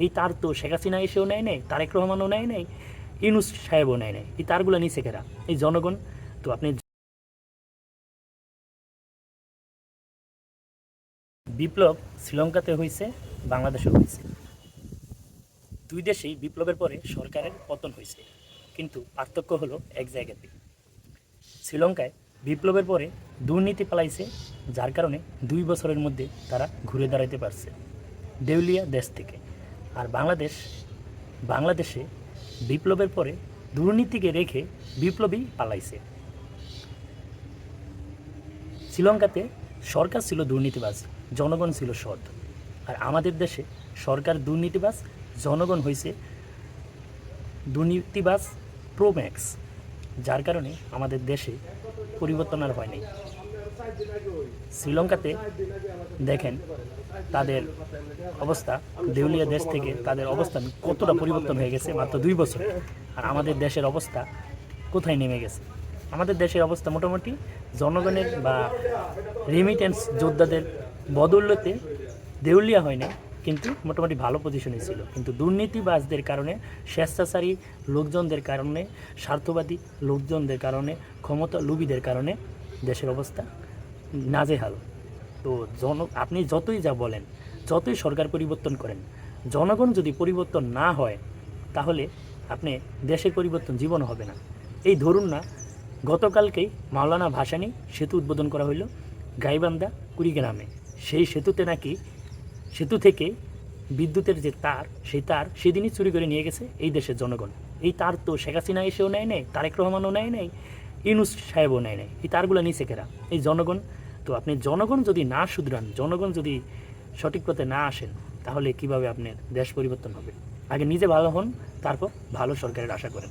এই তার তো শেখ হাসিনা এসেও নেয় নেই, তারেক রহমানও নেয় নেই, ইউনূস সাহেবও নেয় নেই। এই তারগুলো নিচে কেরা? এই জনগণ। তো আপনি বিপ্লব শ্রীলঙ্কাতে হয়েছে, বাংলাদেশেও হয়েছে। দুই দেশেই বিপ্লবের পরে সরকারের পতন হয়েছে, কিন্তু পার্থক্য হলো এক জায়গাতে। শ্রীলঙ্কায় বিপ্লবের পরে দুর্নীতি পালাইছে, যার কারণে 2 বছরের মধ্যে তারা ঘুরে দাঁড়াইতে পারছে দেউলিয়া দেশ থেকে। আর বাংলাদেশে বিপ্লবের পরে দুর্নীতিকে রেখে বিপ্লবী পালাইছে। শ্রীলঙ্কাতে সরকার ছিল দুর্নীতিবাজ, জনগণ ছিল সৎ। আর আমাদের দেশে সরকার দুর্নীতিবাজ, জনগণ হয়েছে দুর্নীতিবাজ প্রোম্যাক্স, যার কারণে আমাদের দেশে পরিবর্তন আর হয় নাই। শ্রীলঙ্কাতে দেখেন তাদের অবস্থা, দেউলিয়া দেশ থেকে তাদের অবস্থান কতটা পরিবর্তন হয়ে গেছে মাত্র 2 বছরে। আর আমাদের দেশের অবস্থা কোথায় নেমে গেছে? আমাদের দেশের অবস্থা মোটামুটি জনগণের বা রেমিটেন্স যোদ্ধাদের বদৌলতে দেউলিয়া হয় না, কিন্তু মোটামুটি ভালো পজিশনে ছিল। কিন্তু দুর্নীতিবাজদের কারণে, স্বেচ্ছাচারী লোকজনদের কারণে, স্বার্থবাদী লোকজনদের কারণে, ক্ষমতা লোভীদের কারণে দেশের অবস্থা নাজেহাল। তো আপনি যতই যা বলেন, যতই সরকার পরিবর্তন করেন, জনগণ যদি পরিবর্তন না হয়, তাহলে আপনি দেশের পরিবর্তন জীবন হবে না। এই ধরুন না, গতকালকেই মাওলানা ভাসানী সেতু উদ্বোধন করা হইল গাইবান্ধা কুড়িগ্রামে। সেই সেতুতে নাকি, সেতু থেকে বিদ্যুতের যে তার, সেই তার সেদিনই চুরি করে নিয়ে গেছে এই দেশের জনগণ। এই তার তো শেখ হাসিনা এসেও নেয় নেই, তারেক রহমানও নেয় নেই, ইউনূস সাহেবও নেয় নেই। এই তারগুলো নিচে কেরা? এই জনগণ। তো আপনি জনগণ যদি না শুধরান, জনগণ যদি সঠিক পথে না আসেন, তাহলে কিভাবে আপনার দেশ পরিবর্তন হবে? আগে নিজে ভালো হন, তারপর ভালো সরকারের আশা করেন।